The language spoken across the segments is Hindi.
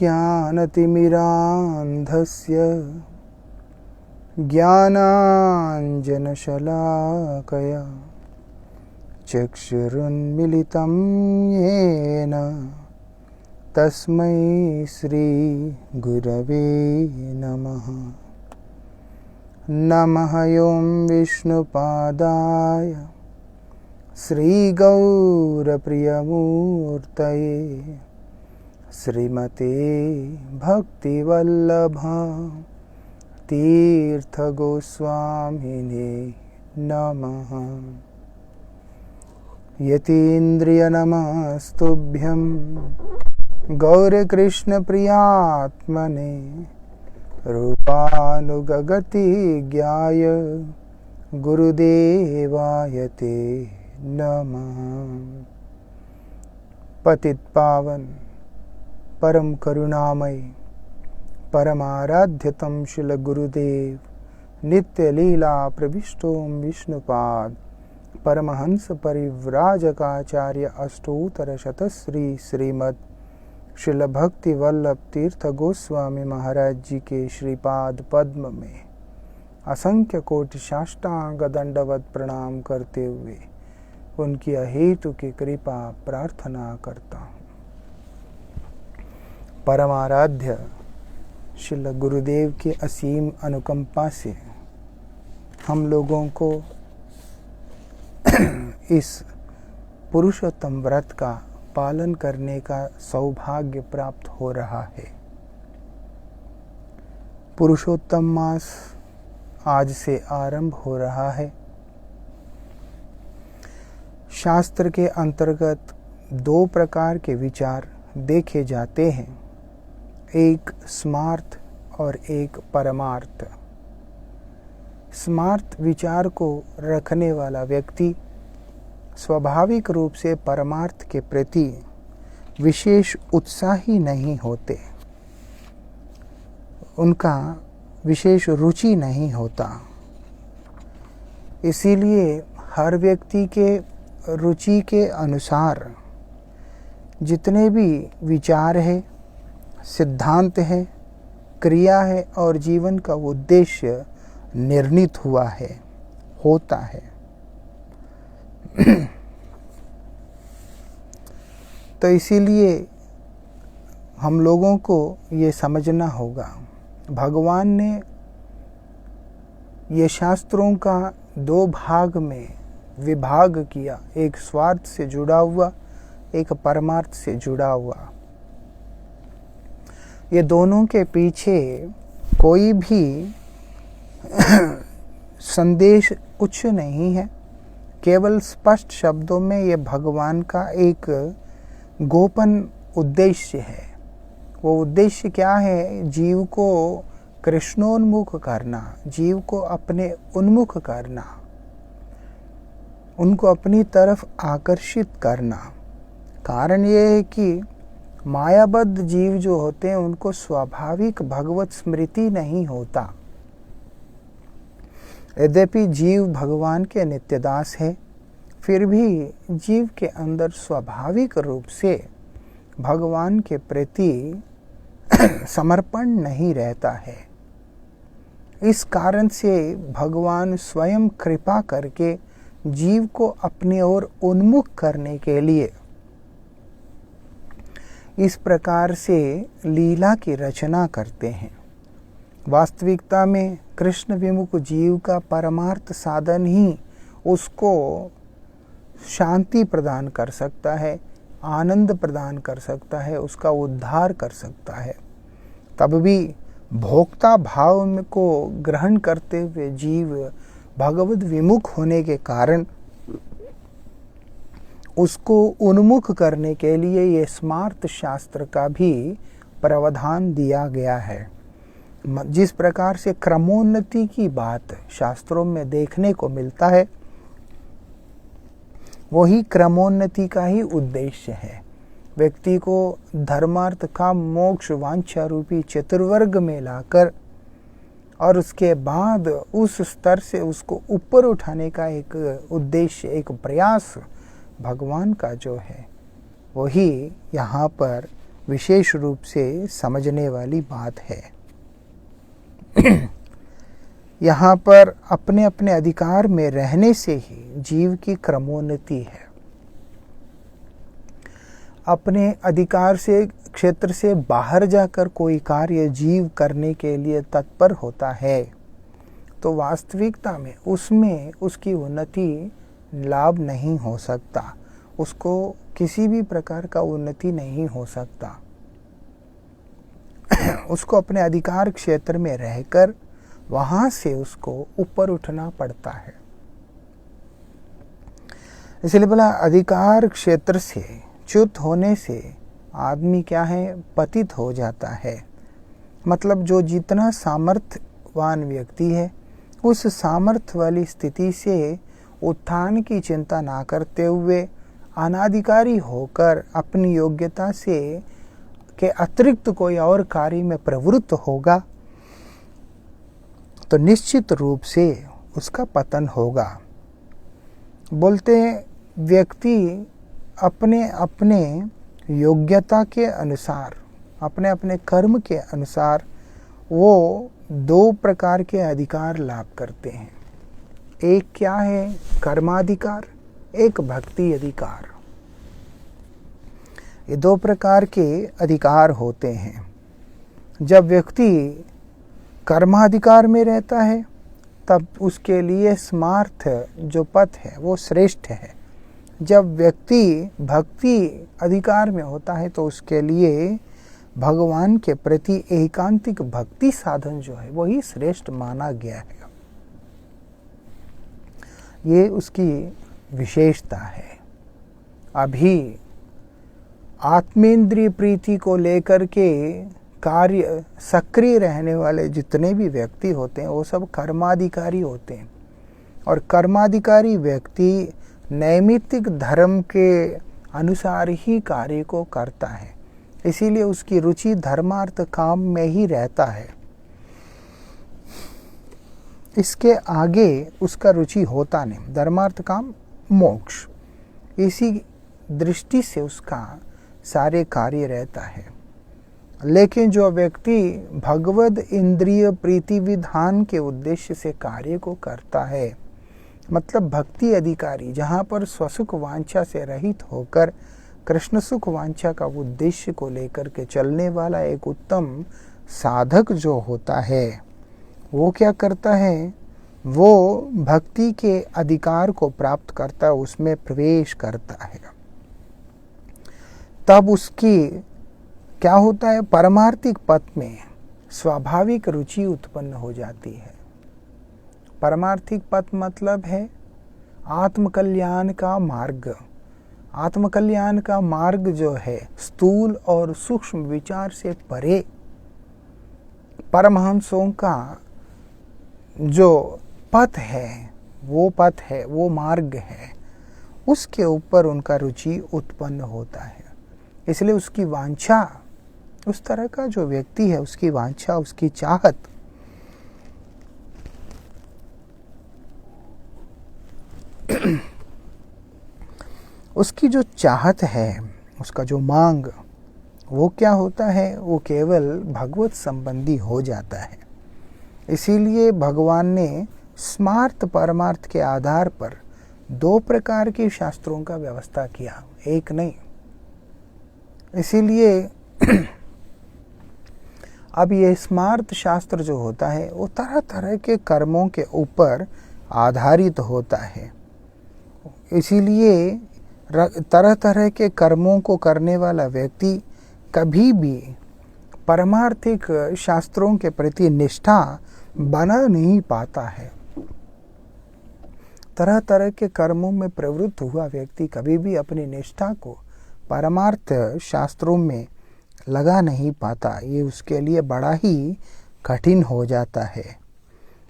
ज्ञानतिमिरान्धस्य ज्ञानाञ्जनशलाकया चक्षुरुन्मिलितं येन तस्मै श्रीगुरवे नमः। नमः ॐ विष्णुपादाय श्रीगौरप्रियमूर्तये श्रीमते भक्तिवल्लभा तीर्थगोस्वामिने नमः। यतीन्द्रियनमस्तुभ्यं गौरकृष्णप्रियात्मने रूपानुगगतिज्ञाय गुरुदेवाय ते नमः। पतित पावन परम करुणामय परमाराध्यतम शिल गुरुदेव नित्य लीला प्रविष्टोम विष्णुपाद परमहंस परिव्राजकाचार्य अष्टोत्तर शतश्री श्रीमद शिल भक्ति वल्लभ तीर्थ गोस्वामी महाराज जी के श्रीपाद पद्म में असंख्य कोटि साष्टांग दंडवत प्रणाम करते हुए उनकी अहेतु की कृपा प्रार्थना करता हूँ। परमाराध्य श्रील गुरुदेव के असीम अनुकंपा से हम लोगों को इस पुरुषोत्तम व्रत का पालन करने का सौभाग्य प्राप्त हो रहा है। पुरुषोत्तम मास आज से आरंभ हो रहा है। शास्त्र के अंतर्गत दो प्रकार के विचार देखे जाते हैं, एक स्मार्थ और एक परमार्थ। स्मार्थ विचार को रखने वाला व्यक्ति स्वाभाविक रूप से परमार्थ के प्रति विशेष उत्साही नहीं होते, उनका विशेष रुचि नहीं होता। इसीलिए हर व्यक्ति के रुचि के अनुसार जितने भी विचार है, सिद्धांत है, क्रिया है और जीवन का उद्देश्य निर्णीत हुआ है, होता है। तो इसीलिए हम लोगों को ये समझना होगा, भगवान ने ये शास्त्रों का दो भाग में विभाग किया, एक स्वार्थ से जुड़ा हुआ, एक परमार्थ से जुड़ा हुआ। ये दोनों के पीछे कोई भी संदेश कुछ नहीं है, केवल स्पष्ट शब्दों में ये भगवान का एक गोपन उद्देश्य है। वो उद्देश्य क्या है? जीव को कृष्णोन्मुख करना, जीव को अपने उन्मुख करना, उनको अपनी तरफ आकर्षित करना। कारण ये है कि मायाबद्ध जीव जो होते हैं उनको स्वाभाविक भगवत स्मृति नहीं होता। यद्यपि जीव भगवान के नित्यदास है, फिर भी जीव के अंदर स्वाभाविक रूप से भगवान के प्रति समर्पण नहीं रहता है। इस कारण से भगवान स्वयं कृपा करके जीव को अपने ओर उन्मुख करने के लिए इस प्रकार से लीला की रचना करते हैं। वास्तविकता में कृष्ण विमुख जीव का परमार्थ साधन ही उसको शांति प्रदान कर सकता है, आनंद प्रदान कर सकता है, उसका उद्धार कर सकता है। तब भी भोक्ता भाव को ग्रहण करते हुए जीव भगवद विमुख होने के कारण उसको उन्मुख करने के लिए ये स्मार्थ शास्त्र का भी प्रावधान दिया गया है। जिस प्रकार से क्रमोन्नति की बात शास्त्रों में देखने को मिलता है, वही क्रमोन्नति का ही उद्देश्य है। व्यक्ति को धर्मार्थ का मोक्ष वांछा रूपी चतुर्वर्ग में लाकर और उसके बाद उस स्तर से उसको ऊपर उठाने का एक उद्देश्य, एक प्रयास भगवान का जो है, वही यहाँ पर विशेष रूप से समझने वाली बात है। यहाँ पर अपने अपने अधिकार में रहने से ही जीव की क्रमोन्नति है। अपने अधिकार से क्षेत्र से बाहर जाकर कोई कार्य जीव करने के लिए तत्पर होता है तो वास्तविकता में उसमें उसकी उन्नति लाभ नहीं हो सकता, उसको किसी भी प्रकार का उन्नति नहीं हो सकता। उसको अपने अधिकार क्षेत्र में रहकर वहां से उसको ऊपर उठना पड़ता है। इसलिए बोला अधिकार क्षेत्र से च्युत होने से आदमी क्या है, पतित हो जाता है। मतलब जो जितना सामर्थ्यवान व्यक्ति है उस सामर्थ्य वाली स्थिति से उत्थान की चिंता ना करते हुए अनाधिकारी होकर अपनी योग्यता से के अतिरिक्त कोई और कार्य में प्रवृत्त होगा तो निश्चित रूप से उसका पतन होगा। बोलते व्यक्ति अपने अपने योग्यता के अनुसार, अपने अपने कर्म के अनुसार वो दो प्रकार के अधिकार लाभ करते हैं। एक क्या है, कर्माधिकार, एक भक्ति अधिकार। ये दो प्रकार के अधिकार होते हैं। जब व्यक्ति कर्माधिकार में रहता है तब उसके लिए स्मार्थ जो पथ है वो श्रेष्ठ है। जब व्यक्ति भक्ति अधिकार में होता है तो उसके लिए भगवान के प्रति एकांतिक भक्ति साधन जो है वही श्रेष्ठ माना गया है। ये उसकी विशेषता है। अभी आत्मेंद्रिय प्रीति को लेकर के कार्य सक्रिय रहने वाले जितने भी व्यक्ति होते हैं वो सब कर्माधिकारी होते हैं। और कर्माधिकारी व्यक्ति नैमित्तिक धर्म के अनुसार ही कार्य को करता है, इसीलिए उसकी रुचि धर्मार्थ काम में ही रहता है। इसके आगे उसका रुचि होता नहीं। धर्मार्थ काम मोक्ष, इसी दृष्टि से उसका सारे कार्य रहता है। लेकिन जो व्यक्ति भगवद इंद्रिय प्रीति विधान के उद्देश्य से कार्य को करता है, मतलब भक्ति अधिकारी, जहाँ पर स्वसुख वांछा से रहित होकर कृष्ण सुख वांछा का उद्देश्य को लेकर के चलने वाला एक उत्तम साधक जो होता है, वो क्या करता है, वो भक्ति के अधिकार को प्राप्त करता है, उसमें प्रवेश करता है। तब उसकी क्या होता है, पारमार्थिक पथ में स्वाभाविक रुचि उत्पन्न हो जाती है। पारमार्थिक पथ मतलब है आत्मकल्याण का मार्ग। आत्मकल्याण का मार्ग जो है स्थूल और सूक्ष्म विचार से परे परमहंसों का जो पथ है, वो पथ है, वो मार्ग है, उसके ऊपर उनका रुचि उत्पन्न होता है। इसलिए उसकी वांछा, उस तरह का जो व्यक्ति है उसकी वांछा, उसकी चाहत उसकी जो चाहत है, उसका जो मांग, वो क्या होता है, वो केवल भगवत संबंधी हो जाता है। इसीलिए भगवान ने स्मार्थ परमार्थ के आधार पर दो प्रकार के शास्त्रों का व्यवस्था किया, एक नहीं। इसीलिए अब ये स्मार्थ शास्त्र जो होता है वो तरह तरह के कर्मों के ऊपर आधारित होता है। इसीलिए तरह तरह के कर्मों को करने वाला व्यक्ति कभी भी परमार्थिक शास्त्रों के प्रति निष्ठा बना नहीं पाता है। तरह तरह के कर्मों में प्रवृत्त हुआ व्यक्ति कभी भी अपनी निष्ठा को परमार्थ शास्त्रों में लगा नहीं पाता। ये उसके लिए बड़ा ही कठिन हो जाता है।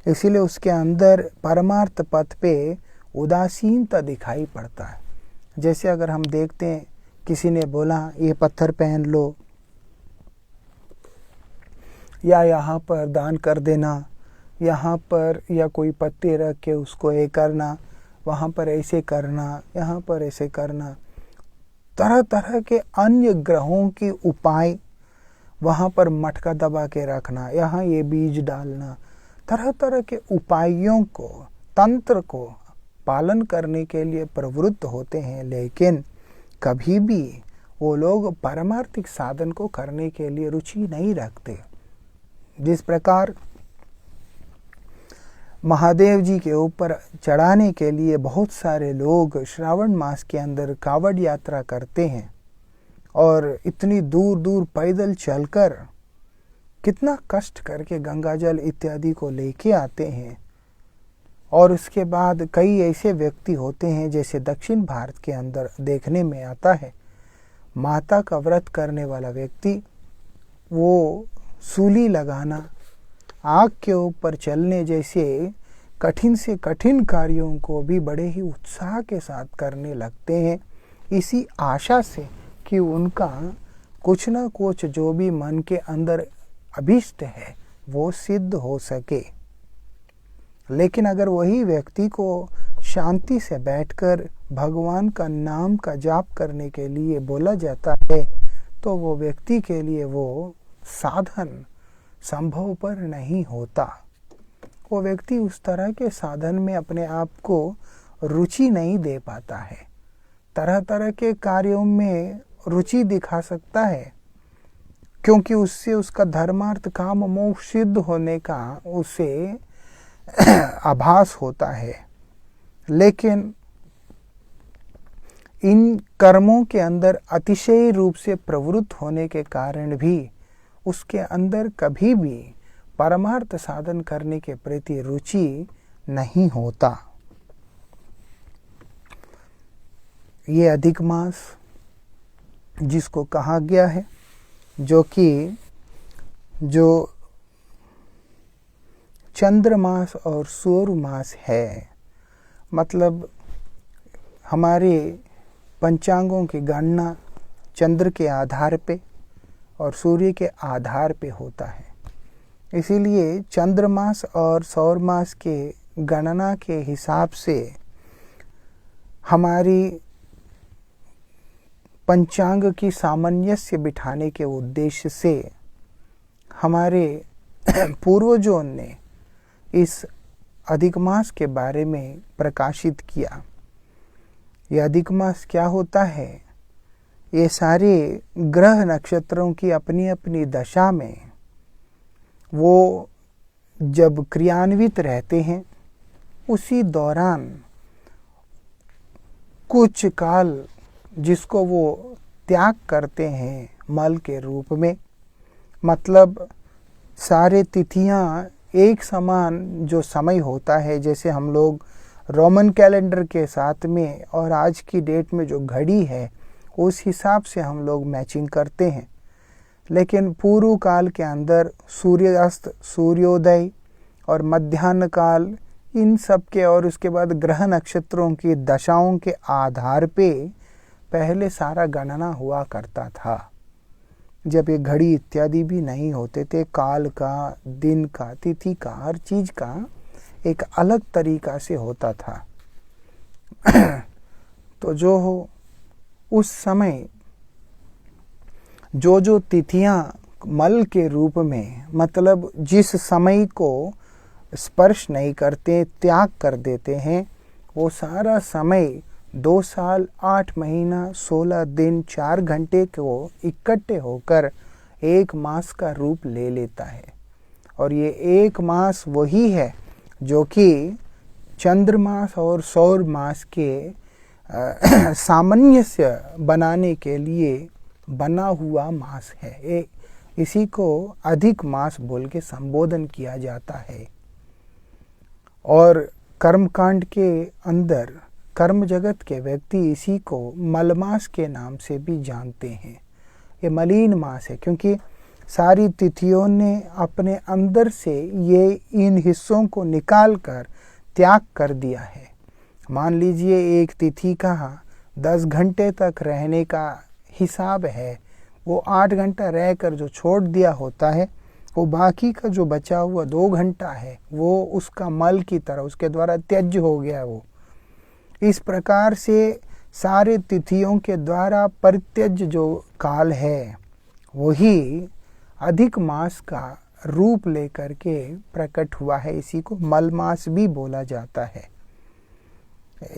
इसीलिए उसके अंदर परमार्थ पथ पे उदासीनता दिखाई पड़ता है। जैसे अगर हम देखते हैं, किसी ने बोला ये पत्थर पहन लो, या यहाँ पर दान कर देना, यहाँ पर या कोई पत्ते रख के उसको ये करना, वहाँ पर ऐसे करना, यहाँ पर ऐसे करना, तरह तरह के अन्य ग्रहों के उपाय, वहाँ पर मटका दबा के रखना, यहाँ ये बीज डालना, तरह तरह के उपायों को, तंत्र को पालन करने के लिए प्रवृत्त होते हैं, लेकिन कभी भी वो लोग पारमार्थिक साधन को करने के लिए रुचि नहीं रखते। जिस प्रकार महादेव जी के ऊपर चढ़ाने के लिए बहुत सारे लोग श्रावण मास के अंदर कावड़ यात्रा करते हैं और इतनी दूर दूर पैदल चलकर कितना कष्ट करके गंगा जल इत्यादि को लेके आते हैं, और उसके बाद कई ऐसे व्यक्ति होते हैं जैसे दक्षिण भारत के अंदर देखने में आता है, माता का व्रत करने वाला व्यक्ति वो सूली लगाना, आग के ऊपर चलने जैसे कठिन से कठिन कार्यों को भी बड़े ही उत्साह के साथ करने लगते हैं, इसी आशा से कि उनका कुछ न कुछ जो भी मन के अंदर अभीष्ट है वो सिद्ध हो सके। लेकिन अगर वही व्यक्ति को शांति से बैठकर भगवान का नाम का जाप करने के लिए बोला जाता है, तो वो व्यक्ति के लिए वो साधन संभव पर नहीं होता। वो व्यक्ति उस तरह के साधन में अपने आप को रुचि नहीं दे पाता है। तरह तरह के कार्यों में रुचि दिखा सकता है, क्योंकि उससे उसका धर्मार्थ काम मोक्ष सिद्ध होने का उसे आभास होता है, लेकिन इन कर्मों के अंदर अतिशय रूप से प्रवृत्त होने के कारण भी उसके अंदर कभी भी परमार्थ साधन करने के प्रति रुचि नहीं होता। ये अधिक मास जिसको कहा गया है, जो कि जो चंद्रमास और सूर्यमास है, मतलब हमारे पंचांगों की गणना चंद्र के आधार पे और सूर्य के आधार पे होता है। इसीलिए चंद्रमास और सौरमास के गणना के हिसाब से हमारी पंचांग की सामंजस्य बिठाने के उद्देश्य से हमारे पूर्वजों ने इस अधिक मास के बारे में प्रकाशित किया। यह अधिक मास क्या होता है? ये सारे ग्रह नक्षत्रों की अपनी अपनी दशा में वो जब क्रियान्वित रहते हैं, उसी दौरान कुछ काल जिसको वो त्याग करते हैं मल के रूप में, मतलब सारे तिथियां एक समान जो समय होता है, जैसे हम लोग रोमन कैलेंडर के साथ में और आज की डेट में जो घड़ी है उस हिसाब से हम लोग मैचिंग करते हैं, लेकिन पूर्व काल के अंदर सूर्यास्त, सूर्योदय और मध्याह्न काल, इन सब के और उसके बाद ग्रह नक्षत्रों की दशाओं के आधार पे पहले सारा गणना हुआ करता था। जब ये घड़ी इत्यादि भी नहीं होते थे, काल का, दिन का, तिथि का, हर चीज का एक अलग तरीका से होता था। तो जो हो उस समय जो तिथियां मल के रूप में, मतलब जिस समय को स्पर्श नहीं करते, त्याग कर देते हैं, वो सारा समय 2 साल 8 महीना 16 दिन 4 घंटे को इकट्ठे होकर 1 मास का रूप ले लेता है। और ये 1 मास वही है जो कि चंद्रमास और सौर मास के सामंजस्य बनाने के लिए बना हुआ मास है। इसी को अधिक मास बोल के संबोधन किया जाता है। और कर्मकांड के अंदर कर्म जगत के व्यक्ति इसी को मलमास के नाम से भी जानते हैं। ये मलिन मास है, क्योंकि सारी तिथियों ने अपने अंदर से ये इन हिस्सों को निकाल कर त्याग कर दिया है। मान लीजिए एक तिथि का 10 घंटे तक रहने का हिसाब है, वो 8 घंटा रहकर जो छोड़ दिया होता है, वो बाकी का जो बचा हुआ 2 घंटा है वो उसका मल की तरह उसके द्वारा त्याज्य हो गया। वो इस प्रकार से सारे तिथियों के द्वारा परित्यज्य जो काल है वही अधिक मास का रूप लेकर के प्रकट हुआ है। इसी को मल मास भी बोला जाता है।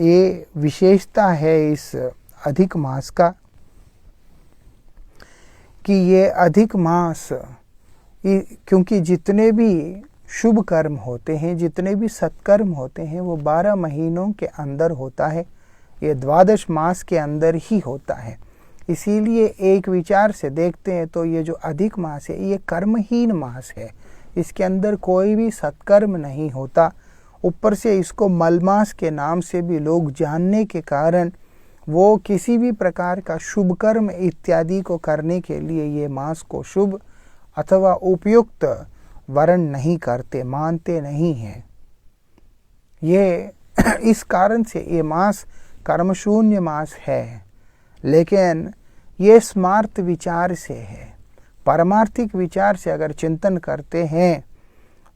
ये विशेषता है इस अधिक मास का कि ये अधिक मास, क्योंकि जितने भी शुभ कर्म होते हैं, जितने भी सत्कर्म होते हैं, वो 12 महीनों के अंदर होता है। ये 12 मास के अंदर ही होता है। इसीलिए एक विचार से देखते हैं तो ये जो अधिक मास है ये कर्महीन मास है। इसके अंदर कोई भी सत्कर्म नहीं होता। ऊपर से इसको मलमास के नाम से भी लोग जानने के कारण वो किसी भी प्रकार का शुभ कर्म इत्यादि को करने के लिए ये मास को शुभ अथवा उपयुक्त वर्ण नहीं करते, मानते नहीं हैं। ये इस कारण से ये मास कर्मशून्य मास है। लेकिन ये स्मार्त विचार से है, पारमार्थिक विचार से अगर चिंतन करते हैं,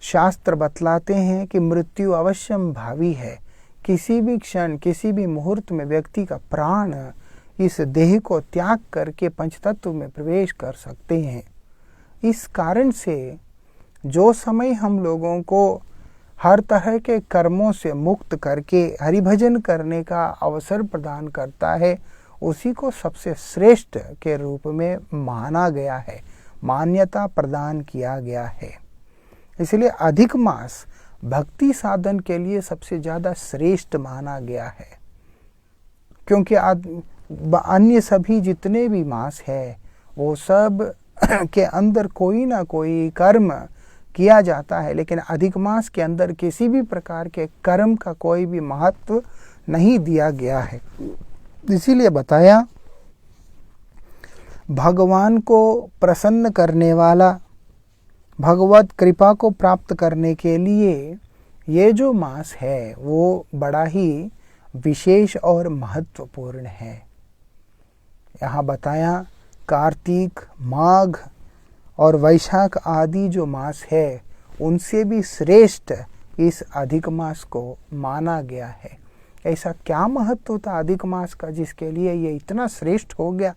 शास्त्र बतलाते हैं कि मृत्यु अवश्यम भावी है। किसी भी क्षण, किसी भी मुहूर्त में व्यक्ति का प्राण इस देह को त्याग करके पंचतत्व में प्रवेश कर सकते हैं। इस कारण से जो समय हम लोगों को हर तरह के कर्मों से मुक्त करके हरिभजन करने का अवसर प्रदान करता है, उसी को सबसे श्रेष्ठ के रूप में माना गया है, मान्यता प्रदान किया गया है। इसलिए अधिक मास भक्ति साधन के लिए सबसे ज़्यादा श्रेष्ठ माना गया है। क्योंकि अन्य सभी जितने भी मास है वो सब के अंदर कोई ना कोई कर्म किया जाता है, लेकिन अधिक मास के अंदर किसी भी प्रकार के कर्म का कोई भी महत्व नहीं दिया गया है। इसीलिए बताया भगवान को प्रसन्न करने वाला, भगवत कृपा को प्राप्त करने के लिए ये जो मास है वो बड़ा ही विशेष और महत्वपूर्ण है। यहाँ बताया कार्तिक, माघ और वैशाख आदि जो मास है उनसे भी श्रेष्ठ इस अधिक मास को माना गया है। ऐसा क्या महत्व होता अधिक मास का जिसके लिए ये इतना श्रेष्ठ हो गया?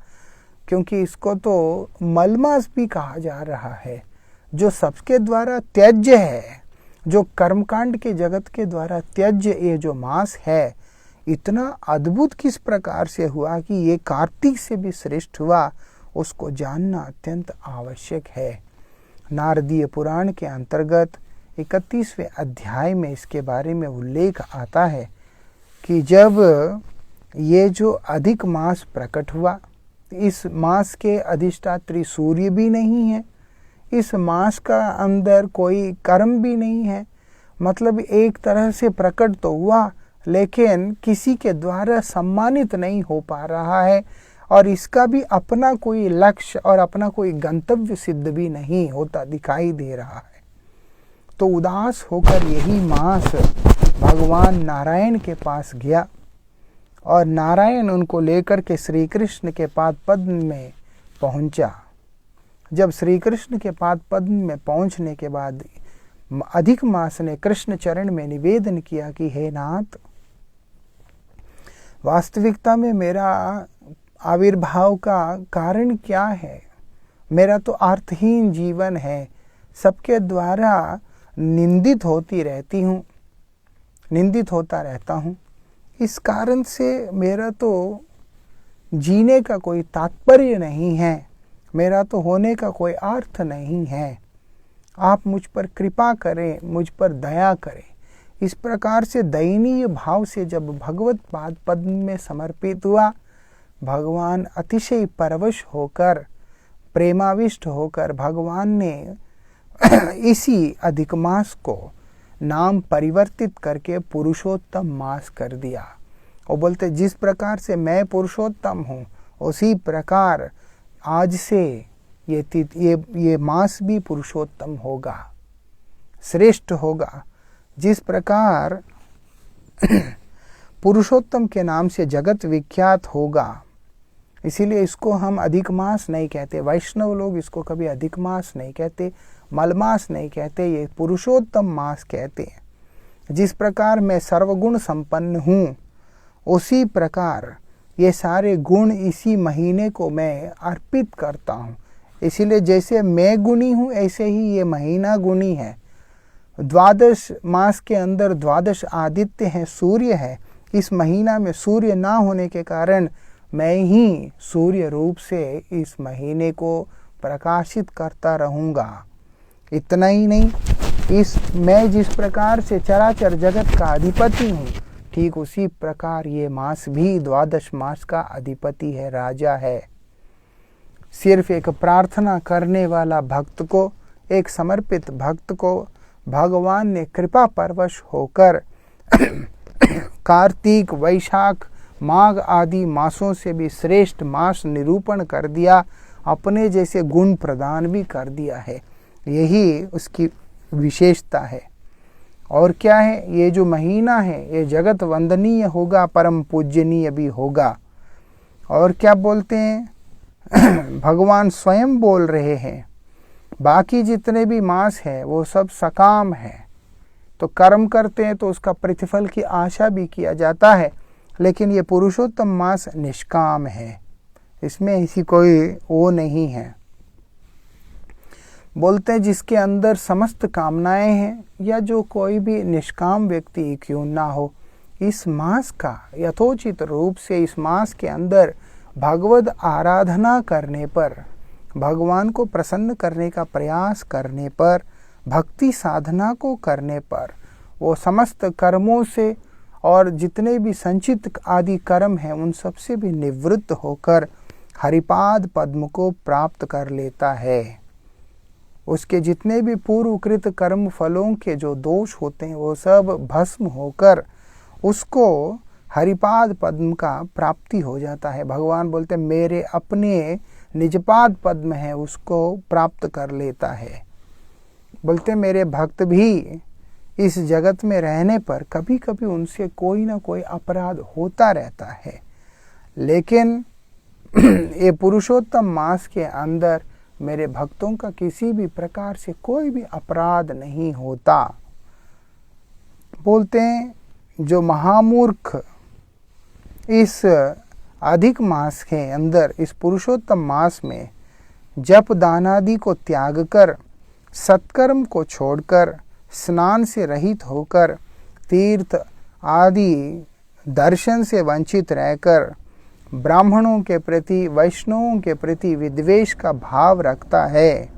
क्योंकि इसको तो मलमास भी कहा जा रहा है, जो सबके द्वारा त्याज्य है, जो कर्मकांड के जगत के द्वारा त्याज्य ये जो मास है, इतना अद्भुत किस प्रकार से हुआ कि ये कार्तिक से भी श्रेष्ठ हुआ, उसको जानना अत्यंत आवश्यक है। नारदीय पुराण के अंतर्गत 31वें अध्याय में इसके बारे में उल्लेख आता है कि जब ये जो अधिक मास प्रकट हुआ, इस मास के अधिष्ठात्री सूर्य भी नहीं है, इस मास का अंदर कोई कर्म भी नहीं है। मतलब एक तरह से प्रकट तो हुआ लेकिन किसी के द्वारा सम्मानित नहीं हो पा रहा है, और इसका भी अपना कोई लक्ष्य और अपना कोई गंतव्य सिद्ध भी नहीं होता दिखाई दे रहा है। तो उदास होकर यही मास भगवान नारायण के पास गया और नारायण उनको लेकर के श्री कृष्ण के पाद पद्म में पहुंचा। जब श्री कृष्ण के पाद पद्म में पहुंचने के बाद अधिक मास ने कृष्ण चरण में निवेदन किया कि हे नाथ, वास्तविकता में मेरा आविर्भाव का कारण क्या है? मेरा तो अर्थहीन जीवन है, सबके द्वारा निंदित होती रहती हूँ, निंदित होता रहता हूँ। इस कारण से मेरा तो जीने का कोई तात्पर्य नहीं है, मेरा तो होने का कोई अर्थ नहीं है। आप मुझ पर कृपा करें, मुझ पर दया करें। इस प्रकार से दयनीय भाव से जब भगवत पाद पद्म में समर्पित हुआ, भगवान अतिशय परवश होकर, प्रेमाविष्ट होकर भगवान ने इसी अधिक मास को नाम परिवर्तित करके पुरुषोत्तम मास कर दिया। वो बोलते जिस प्रकार से मैं पुरुषोत्तम हूँ उसी प्रकार आज से ये मास भी पुरुषोत्तम होगा, श्रेष्ठ होगा। जिस प्रकार पुरुषोत्तम के नाम से जगत विख्यात होगा, इसीलिए इसको हम अधिक मास नहीं कहते। वैष्णव लोग इसको कभी अधिक मास नहीं कहते, मलमास नहीं कहते, ये पुरुषोत्तम मास कहते हैं। जिस प्रकार मैं सर्वगुण संपन्न हूँ, उसी प्रकार ये सारे गुण इसी महीने को मैं अर्पित करता हूँ। इसीलिए जैसे मैं गुणी हूँ ऐसे ही ये महीना गुणी है। द्वादश मास के अंदर द्वादश आदित्य हैं, सूर्य है। इस महीना में सूर्य ना होने के कारण मैं ही सूर्य रूप से इस महीने को प्रकाशित करता रहूँगा। इतना ही नहीं, मैं जिस प्रकार से चराचर जगत का अधिपति हूँ, ठीक उसी प्रकार ये मास भी द्वादश मास का अधिपति है, राजा है। सिर्फ एक प्रार्थना करने वाला भक्त को, एक समर्पित भक्त को भगवान ने कृपा परवश होकर कार्तिक, वैशाख, माघ आदि मासों से भी श्रेष्ठ मास निरूपण कर दिया, अपने जैसे गुण प्रदान भी कर दिया है। यही उसकी विशेषता है। और क्या है, ये जो महीना है ये जगत वंदनीय होगा, परम पूजनीय भी होगा। और क्या बोलते हैं भगवान स्वयं बोल रहे हैं, बाकी जितने भी मास है वो सब सकाम है, तो कर्म करते हैं तो उसका प्रतिफल की आशा भी किया जाता है। लेकिन ये पुरुषोत्तम मास निष्काम है, इसमें ऐसी कोई वो नहीं है। बोलते हैं जिसके अंदर समस्त कामनाएं हैं, या जो कोई भी निष्काम व्यक्ति क्यों ना हो, इस मास का यथोचित रूप से इस मास के अंदर भगवद आराधना करने पर, भगवान को प्रसन्न करने का प्रयास करने पर, भक्ति साधना को करने पर, वो समस्त कर्मों से और जितने भी संचित आदि कर्म हैं उन सब से भी निवृत्त होकर हरिपाद पद्म को प्राप्त कर लेता है। उसके जितने भी पूर्वकृत कर्म फलों के जो दोष होते हैं वो सब भस्म होकर उसको हरिपाद पद्म का प्राप्ति हो जाता है। भगवान बोलते हैं मेरे अपने निजपाद पद्म है, उसको प्राप्त कर लेता है। बोलते मेरे भक्त भी इस जगत में रहने पर कभी कभी उनसे कोई ना कोई अपराध होता रहता है, लेकिन ये पुरुषोत्तम मास के अंदर मेरे भक्तों का किसी भी प्रकार से कोई भी अपराध नहीं होता। बोलते हैं जो महामूर्ख इस अधिक मास के अंदर, इस पुरुषोत्तम मास में जप दानादि को त्याग कर, सत्कर्म को छोड़कर, स्नान से रहित होकर, तीर्थ आदि दर्शन से वंचित रहकर, ब्राह्मणों के प्रति, वैष्णवों के प्रति विद्वेष का भाव रखता है,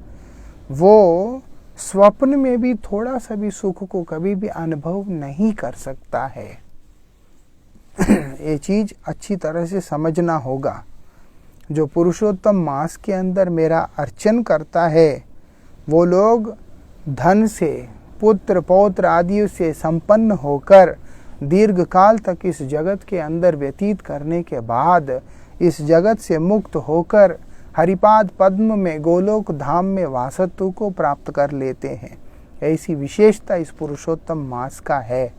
वो स्वप्न में भी थोड़ा सा भी सुख को कभी भी अनुभव नहीं कर सकता है। ये चीज अच्छी तरह से समझना होगा। जो पुरुषोत्तम मास के अंदर मेरा अर्चन करता है, वो लोग धन से, पुत्र पौत्र आदि से संपन्न होकर दीर्घ काल तक इस जगत के अंदर व्यतीत करने के बाद इस जगत से मुक्त होकर हरिपाद पद्म में गोलोक धाम में वासत्व को प्राप्त कर लेते हैं। ऐसी विशेषता इस पुरुषोत्तम मास का है।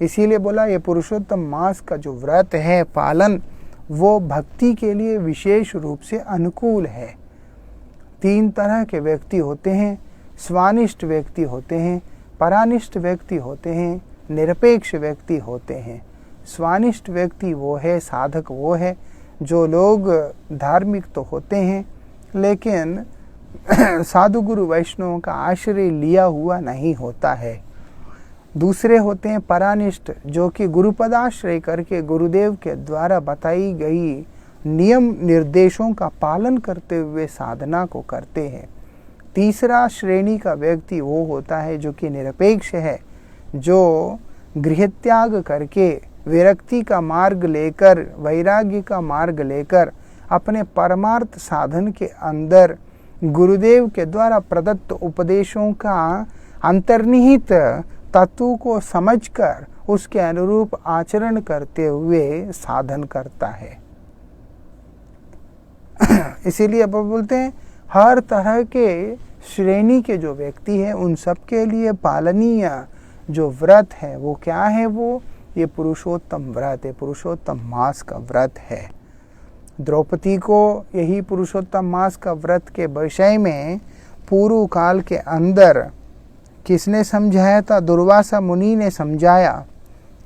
इसीलिए बोला ये पुरुषोत्तम मास का जो व्रत है, पालन, वो भक्ति के लिए विशेष रूप से अनुकूल है। 3 तरह के व्यक्ति होते हैं, स्वानिष्ठ व्यक्ति होते हैं, परानिष्ठ व्यक्ति होते हैं, निरपेक्ष व्यक्ति होते हैं। स्वानिष्ठ व्यक्ति वो है, साधक वो है जो लोग धार्मिक तो होते हैं लेकिन साधु गुरु वैष्णवों का आश्रय लिया हुआ नहीं होता है। दूसरे होते हैं परानिष्ठ, जो कि गुरुपदाश्रय करके गुरुदेव के द्वारा बताई गई नियम निर्देशों का पालन करते हुए साधना को करते हैं। तीसरा श्रेणी का व्यक्ति वो होता है जो कि निरपेक्ष है, जो गृह त्याग करके विरक्ति का मार्ग लेकर, वैराग्य का मार्ग लेकर अपने परमार्थ साधन के अंदर गुरुदेव के द्वारा प्रदत्त उपदेशों का अंतर्निहित तत्व को समझकर उसके अनुरूप आचरण करते हुए साधन करता है। इसीलिए अब बोलते हैं हर तरह के श्रेणी के जो व्यक्ति है उन सब के लिए पालनीय जो व्रत है वो क्या है, वो ये पुरुषोत्तम व्रत है, पुरुषोत्तम मास का व्रत है। द्रौपदी को यही पुरुषोत्तम मास का व्रत के विषय में पूर्व काल के अंदर किसने समझाया था? दुर्वासा मुनि ने समझाया,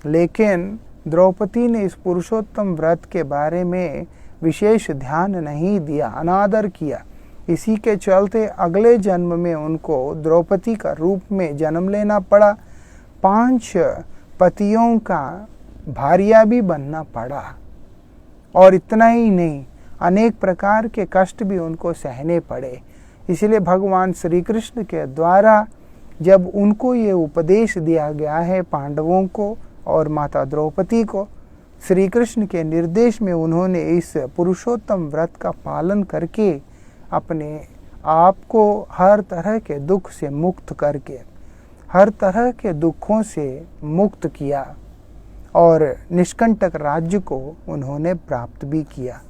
लेकिन द्रौपदी ने इस पुरुषोत्तम व्रत के बारे में विशेष ध्यान नहीं दिया, अनादर किया। इसी के चलते अगले जन्म में उनको द्रौपदी का रूप में जन्म लेना पड़ा। 5 पतियों का भार्या भी बनना पड़ा। और इतना ही नहीं, अनेक प्रकार के कष्ट भी उनको सहने पड़े। इसलिए भगवान श्री कृष्ण के द्वारा जब उनको ये उपदेश दिया गया है, पांडवों को और माता द्रौपदी को, श्री कृष्ण के निर्देश में उन्होंने इस पुरुषोत्तम व्रत का पालन करके अपने आप को हर तरह के दुख से मुक्त करके, हर तरह के दुखों से मुक्त किया और निष्कंटक राज्य को उन्होंने प्राप्त भी किया।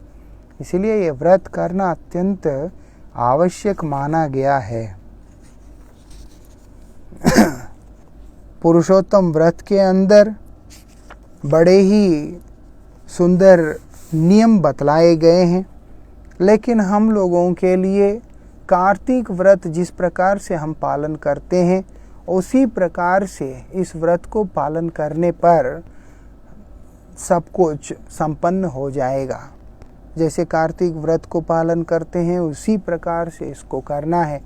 इसलिए ये व्रत करना अत्यंत आवश्यक माना गया है। पुरुषोत्तम व्रत के अंदर बड़े ही सुंदर नियम बतलाए गए हैं, लेकिन हम लोगों के लिए कार्तिक व्रत जिस प्रकार से हम पालन करते हैं, उसी प्रकार से इस व्रत को पालन करने पर सब कुछ संपन्न हो जाएगा। जैसे कार्तिक व्रत को पालन करते हैं, उसी प्रकार से इसको करना है।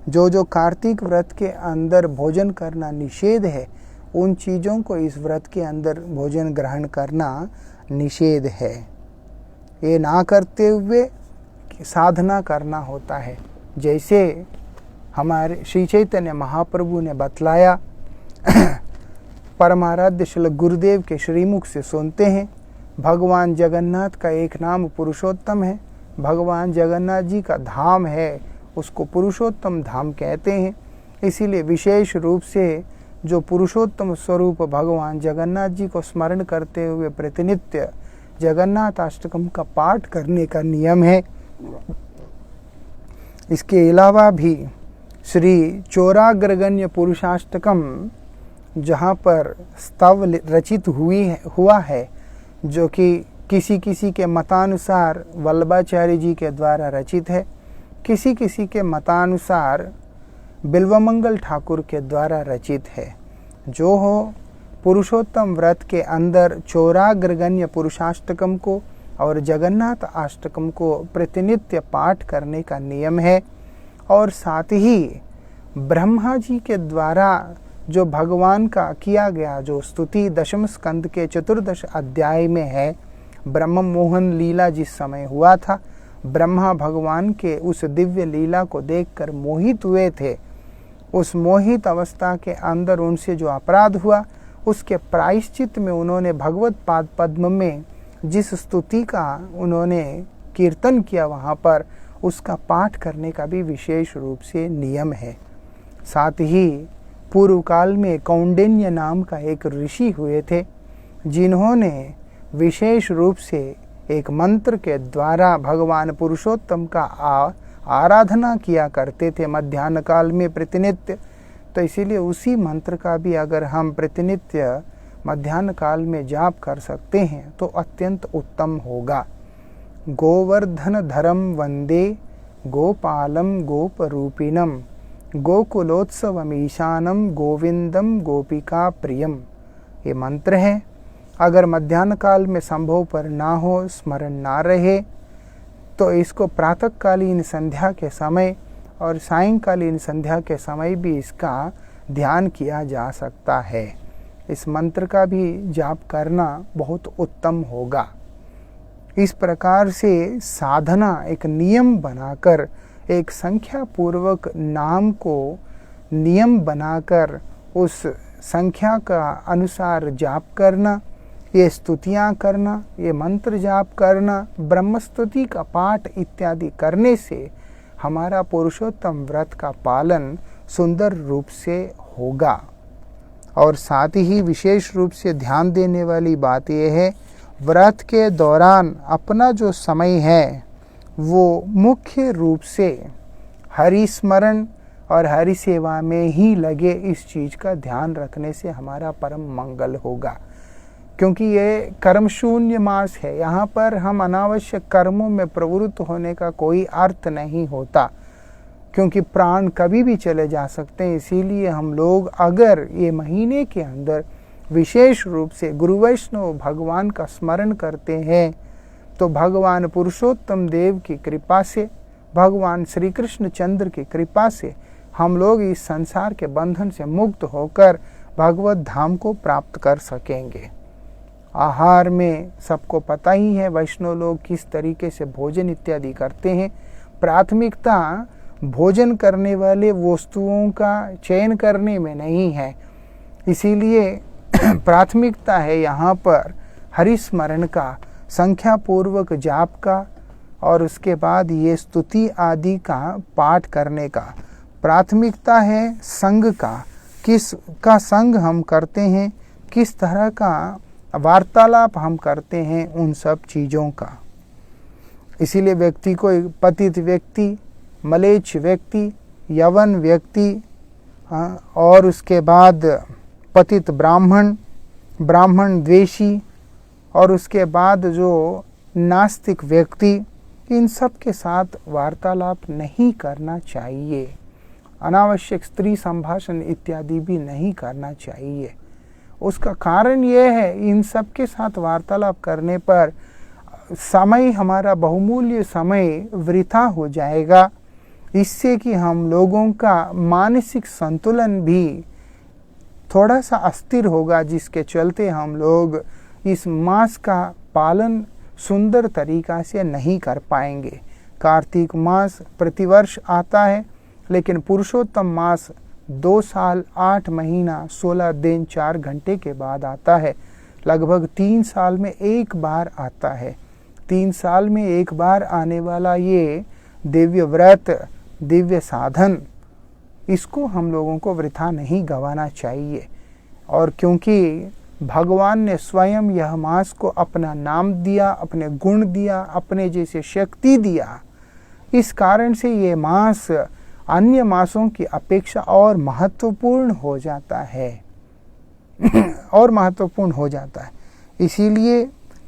जो कार्तिक व्रत के अंदर भोजन करना निषेध है, उन चीज़ों को इस व्रत के अंदर भोजन ग्रहण करना निषेध है। ये ना करते हुए साधना करना होता है। जैसे हमारे श्री चैतन्य महाप्रभु ने बतलाया, परमाराध्य श्री गुरुदेव के श्रीमुख से सुनते हैं, भगवान जगन्नाथ का एक नाम पुरुषोत्तम है। भगवान जगन्नाथ जी का धाम है, उसको पुरुषोत्तम धाम कहते हैं। इसीलिए विशेष रूप से जो पुरुषोत्तम स्वरूप भगवान जगन्नाथ जी को स्मरण करते हुए प्रतिनित्य जगन्नाथ अष्टकम का पाठ करने का नियम है। इसके अलावा भी श्री चौराग्रगण्य पुरुषाष्टकम, जहाँ पर स्तव रचित हुआ है, जो कि किसी किसी के मतानुसार वल्लभाचार्य जी के द्वारा रचित है, किसी किसी के मतानुसार बिल्वमंगल ठाकुर के द्वारा रचित है। जो हो, पुरुषोत्तम व्रत के अंदर चौराग्रगण्य पुरुषाष्टकम को और जगन्नाथ अष्टकम को प्रतिनित्य पाठ करने का नियम है। और साथ ही ब्रह्मा जी के द्वारा जो भगवान का किया गया जो स्तुति दशम स्कंद के 14 अध्याय में है, ब्रह्म मोहन लीला जिस समय हुआ था, ब्रह्मा भगवान के उस दिव्य लीला को देखकर मोहित हुए थे। उस मोहित अवस्था के अंदर उनसे जो अपराध हुआ, उसके प्रायश्चित में उन्होंने भगवत पाद पद्म में जिस स्तुति का उन्होंने कीर्तन किया, वहाँ पर उसका पाठ करने का भी विशेष रूप से नियम है। साथ ही पूर्व काल में कौंडिन्य नाम का एक ऋषि हुए थे, जिन्होंने विशेष रूप से एक मंत्र के द्वारा भगवान पुरुषोत्तम का आराधना किया करते थे मध्याह्न काल में प्रतिनित्य। तो इसीलिए उसी मंत्र का भी अगर हम प्रतिनित्य मध्याह्न काल में जाप कर सकते हैं तो अत्यंत उत्तम होगा। गोवर्धन धरम वंदे गोपालम गोपरूपिणम गोकुलोत्सवमीशानम गोविंदम गोपिका प्रियम, ये मंत्र है। अगर मध्याह्न काल में संभव पर ना हो, स्मरण ना रहे, तो इसको प्रातःकालीन संध्या के समय और सायंकालीन संध्या के समय भी इसका ध्यान किया जा सकता है। इस मंत्र का भी जाप करना बहुत उत्तम होगा। इस प्रकार से साधना एक नियम बनाकर, एक संख्या पूर्वक नाम को नियम बनाकर उस संख्या का अनुसार जाप करना, ये स्तुतियाँ करना, ये मंत्र जाप करना, ब्रह्मस्तुति का पाठ इत्यादि करने से हमारा पुरुषोत्तम व्रत का पालन सुंदर रूप से होगा। और साथ ही विशेष रूप से ध्यान देने वाली बात यह है, व्रत के दौरान अपना जो समय है वो मुख्य रूप से हरि स्मरण और हरि सेवा में ही लगे। इस चीज़ का ध्यान रखने से हमारा परम मंगल होगा, क्योंकि ये कर्म शून्य मास है। यहाँ पर हम अनावश्यक कर्मों में प्रवृत्त होने का कोई अर्थ नहीं होता, क्योंकि प्राण कभी भी चले जा सकते हैं। इसीलिए हम लोग अगर ये महीने के अंदर विशेष रूप से गुरु वैष्णव भगवान का स्मरण करते हैं तो भगवान पुरुषोत्तम देव की कृपा से, भगवान श्री कृष्ण चंद्र की कृपा से हम लोग इस संसार के बंधन से मुक्त होकर भगवत धाम को प्राप्त कर सकेंगे। आहार में सबको पता ही है वैष्णव लोग किस तरीके से भोजन इत्यादि करते हैं। प्राथमिकता भोजन करने वाले वस्तुओं का चयन करने में नहीं है, इसीलिए प्राथमिकता है यहाँ पर हरिस्मरण का, संख्या पूर्वक जाप का और उसके बाद ये स्तुति आदि का पाठ करने का। प्राथमिकता है संग का, किस का संग हम करते हैं, किस तरह का वार्तालाप हम करते हैं, उन सब चीज़ों का। इसीलिए व्यक्ति को पतित व्यक्ति, मलेच्छ व्यक्ति, यवन व्यक्ति और उसके बाद पतित ब्राह्मण, ब्राह्मण द्वेषी और उसके बाद जो नास्तिक व्यक्ति, इन सब के साथ वार्तालाप नहीं करना चाहिए। अनावश्यक स्त्री संभाषण इत्यादि भी नहीं करना चाहिए। उसका कारण यह है, इन सब के साथ वार्तालाप करने पर समय, हमारा बहुमूल्य समय वृथा हो जाएगा। इससे कि हम लोगों का मानसिक संतुलन भी थोड़ा सा अस्थिर होगा, जिसके चलते हम लोग इस मास का पालन सुंदर तरीका से नहीं कर पाएंगे। कार्तिक मास प्रतिवर्ष आता है, लेकिन पुरुषोत्तम मास 2 साल 8 महीना 16 दिन 4 घंटे के बाद आता है। लगभग 3 साल में एक बार आता है। 3 साल में एक बार आने वाला ये दिव्य व्रत, दिव्य साधन, इसको हम लोगों को वृथा नहीं गंवाना चाहिए। और क्योंकि भगवान ने स्वयं यह मास को अपना नाम दिया, अपने गुण दिया, अपने जैसे शक्ति दिया, इस कारण से ये मास अन्य मासों की अपेक्षा और महत्वपूर्ण हो जाता है और महत्वपूर्ण हो जाता है। इसीलिए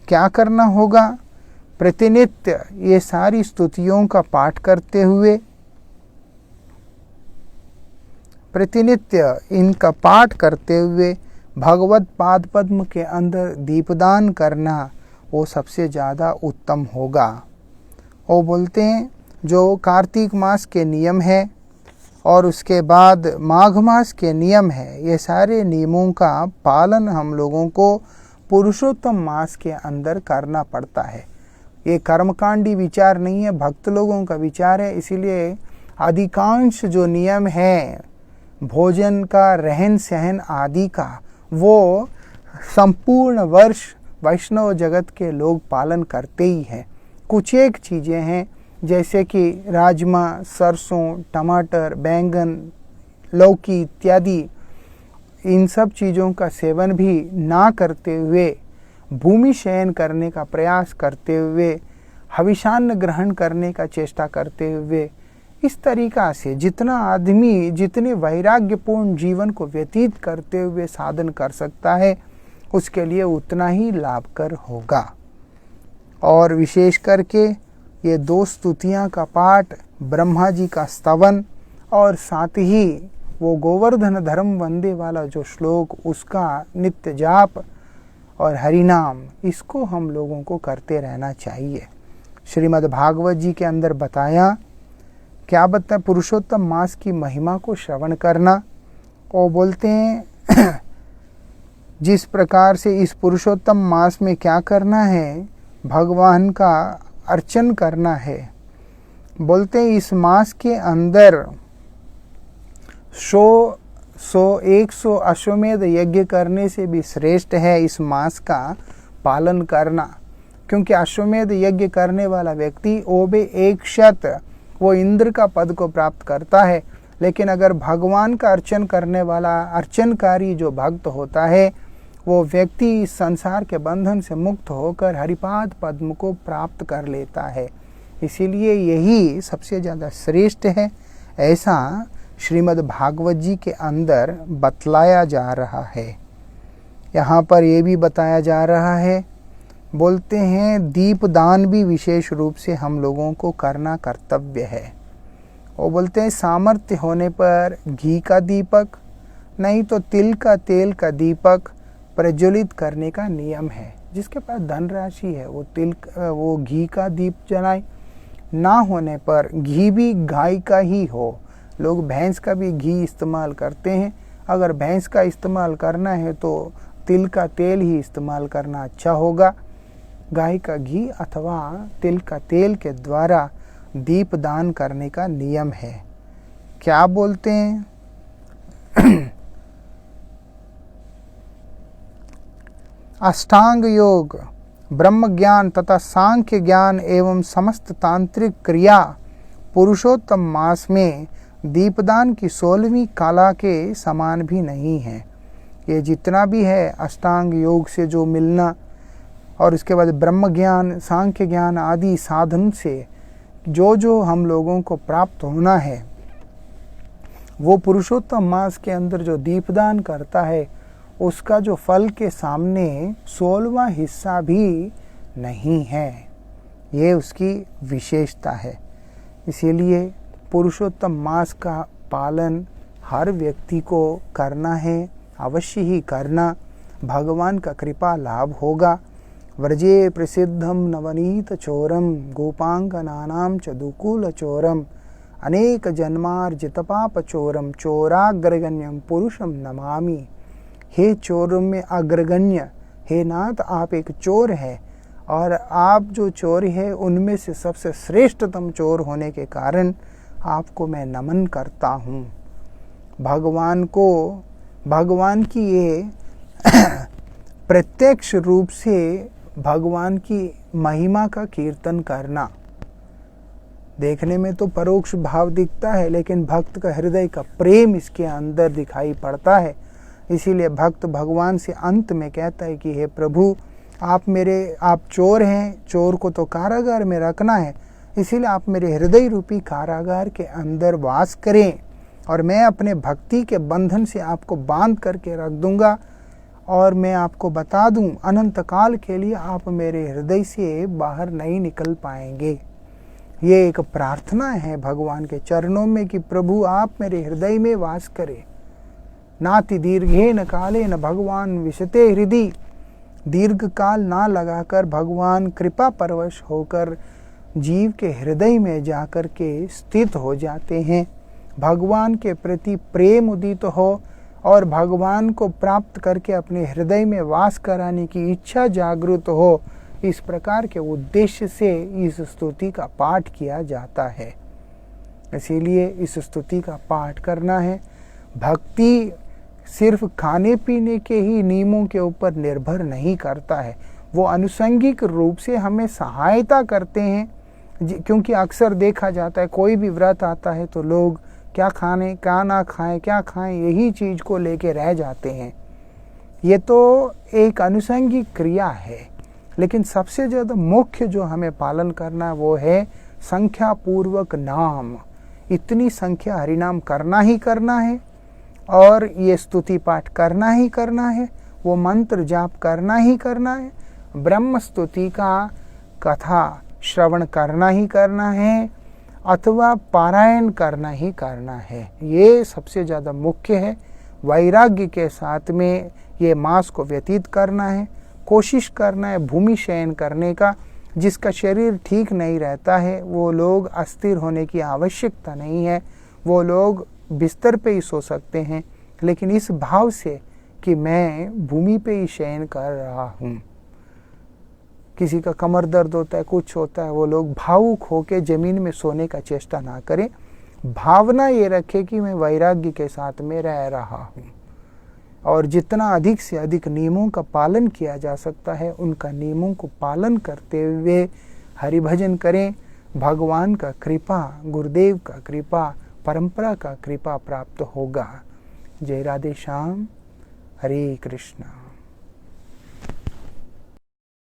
क्या करना होगा, प्रतिनित्य ये सारी स्तुतियों का पाठ करते हुए, प्रतिनित्य इनका पाठ करते हुए भगवत पाद पद्म के अंदर दीपदान करना वो सबसे ज़्यादा उत्तम होगा। वो बोलते हैं जो कार्तिक मास के नियम है और उसके बाद माघ मास के नियम है, ये सारे नियमों का पालन हम लोगों को पुरुषोत्तम मास के अंदर करना पड़ता है। ये कर्मकांडी विचार नहीं है, भक्त लोगों का विचार है। इसीलिए अधिकांश जो नियम है भोजन का, रहन सहन आदि का, वो संपूर्ण वर्ष वैष्णव जगत के लोग पालन करते ही हैं। कुछ एक चीज़ें हैं जैसे कि राजमा, सरसों, टमाटर, बैंगन, लौकी इत्यादि, इन सब चीज़ों का सेवन भी ना करते हुए, भूमि शयन करने का प्रयास करते हुए, हविषान्न ग्रहण करने का चेष्टा करते हुए, इस तरीका से जितना आदमी जितने वैराग्यपूर्ण जीवन को व्यतीत करते हुए साधन कर सकता है, उसके लिए उतना ही लाभकर होगा। और विशेष करके ये 2 स्तुतियाँ का पाठ, ब्रह्मा जी का स्तवन और साथ ही वो गोवर्धन धर्म वंदे वाला जो श्लोक, उसका नित्य जाप और हरिनाम, इसको हम लोगों को करते रहना चाहिए। श्रीमद् भागवत जी के अंदर बताया, क्या बताया, पुरुषोत्तम मास की महिमा को श्रवण करना। वो बोलते हैं जिस प्रकार से इस पुरुषोत्तम मास में क्या करना है, भगवान का अर्चन करना है। बोलते हैं इस मास के अंदर 100 अश्वमेध यज्ञ करने से भी श्रेष्ठ है इस मास का पालन करना। क्योंकि अश्वमेध यज्ञ करने वाला व्यक्ति वो भी 100 वो इंद्र का पद को प्राप्त करता है। लेकिन अगर भगवान का अर्चन करने वाला अर्चनकारी जो भक्त होता है, वो व्यक्ति इस संसार के बंधन से मुक्त होकर हरिपाद पद्म को प्राप्त कर लेता है। इसीलिए यही सबसे ज़्यादा श्रेष्ठ है, ऐसा श्रीमद् भागवत जी के अंदर बतलाया जा रहा है। यहाँ पर ये भी बताया जा रहा है, बोलते हैं दीपदान भी विशेष रूप से हम लोगों को करना कर्तव्य है। वो बोलते हैं सामर्थ्य होने पर घी का दीपक, नहीं तो तिल का तेल का दीपक, प्रज्वलित करने का नियम है। जिसके पास धनराशि है वो घी का दीप जलाए, ना होने पर घी भी गाय का ही हो। लोग भैंस का भी घी इस्तेमाल करते हैं। अगर भैंस का इस्तेमाल करना है तो तिल का तेल ही इस्तेमाल करना अच्छा होगा। गाय का घी अथवा तिल का तेल के द्वारा दीप दान करने का नियम है। क्या बोलते हैं? अष्टांग योग, ब्रह्म ज्ञान तथा सांख्य ज्ञान एवं समस्त तांत्रिक क्रिया पुरुषोत्तम मास में दीपदान की 16वीं कला के समान भी नहीं है। ये जितना भी है अष्टांग योग से जो मिलना और इसके बाद ब्रह्म ज्ञान, सांख्य ज्ञान आदि साधन से जो हम लोगों को प्राप्त होना है, वो पुरुषोत्तम मास के अंदर जो दीपदान करता है उसका जो फल के सामने 16वां हिस्सा भी नहीं है। ये उसकी विशेषता है। इसीलिए पुरुषोत्तम मास का पालन हर व्यक्ति को करना है, अवश्य ही करना। भगवान का कृपा लाभ होगा। व्रजे प्रसिद्धम नवनीत चोरम गोपांगनानां च दुकूल चोरम अनेक जन्मार्जित पाप चोरम चोराग्रगण्यम पुरुषम नमामि। हे चोरों में अग्रगण्य, हे नाथ आप एक चोर है और आप जो चोर है उनमें से सबसे श्रेष्ठतम चोर होने के कारण आपको मैं नमन करता हूँ। भगवान की ये प्रत्यक्ष रूप से भगवान की महिमा का कीर्तन करना, देखने में तो परोक्ष भाव दिखता है लेकिन भक्त का हृदय का प्रेम इसके अंदर दिखाई पड़ता है। इसीलिए भक्त भगवान से अंत में कहता है कि हे प्रभु आप चोर हैं, चोर को तो कारागार में रखना है, इसीलिए आप मेरे हृदय रूपी कारागार के अंदर वास करें और मैं अपने भक्ति के बंधन से आपको बांध करके रख दूंगा और मैं आपको बता दूं अनंत काल के लिए आप मेरे हृदय से बाहर नहीं निकल पाएंगे। ये एक प्रार्थना है भगवान के चरणों में कि प्रभु आप मेरे हृदय में वास करें। नाति दीर्घेन कालेन भगवान विशते हृदय, दीर्घ काल ना लगाकर भगवान कृपा परवश होकर जीव के हृदय में जाकर के स्थित हो जाते हैं। भगवान के प्रति प्रेम उदित हो और भगवान को प्राप्त करके अपने हृदय में वास कराने की इच्छा जागृत हो, इस प्रकार के उद्देश्य से इस स्तुति का पाठ किया जाता है। इसीलिए इस स्तुति का पाठ करना है। भक्ति सिर्फ खाने पीने के ही नियमों के ऊपर निर्भर नहीं करता है, वो अनुषंगिक रूप से हमें सहायता करते हैं। क्योंकि अक्सर देखा जाता है कोई भी व्रत आता है तो लोग क्या खाने क्या ना खाएं, क्या खाएं, यही चीज को लेके रह जाते हैं। ये तो एक अनुषंगिक क्रिया है, लेकिन सबसे ज़्यादा मुख्य जो हमें पालन करना है वो है संख्या पूर्वक नाम। इतनी संख्या हरिनाम करना ही करना है और ये स्तुति पाठ करना ही करना है, वो मंत्र जाप करना ही करना है, ब्रह्म स्तुति का कथा श्रवण करना ही करना है अथवा पारायण करना ही करना है। ये सबसे ज़्यादा मुख्य है। वैराग्य के साथ में ये मास को व्यतीत करना है। कोशिश करना है भूमि शयन करने का। जिसका शरीर ठीक नहीं रहता है वो लोग अस्थिर होने की आवश्यकता नहीं है, वो लोग बिस्तर पे ही सो सकते हैं, लेकिन इस भाव से कि मैं भूमि पे ही शयन कर रहा हूँ। किसी का कमर दर्द होता है, कुछ होता है, वो लोग भावुक होकर जमीन में सोने का चेष्टा ना करें। भावना ये रखे कि मैं वैराग्य के साथ में रह रहा हूँ और जितना अधिक से अधिक नियमों का पालन किया जा सकता है उनका नियमों को पालन करते हुए हरिभजन करें। भगवान का कृपा, गुरुदेव का कृपा, परंपरा का कृपा प्राप्त होगा। जय राधे श्याम। हरे कृष्णा।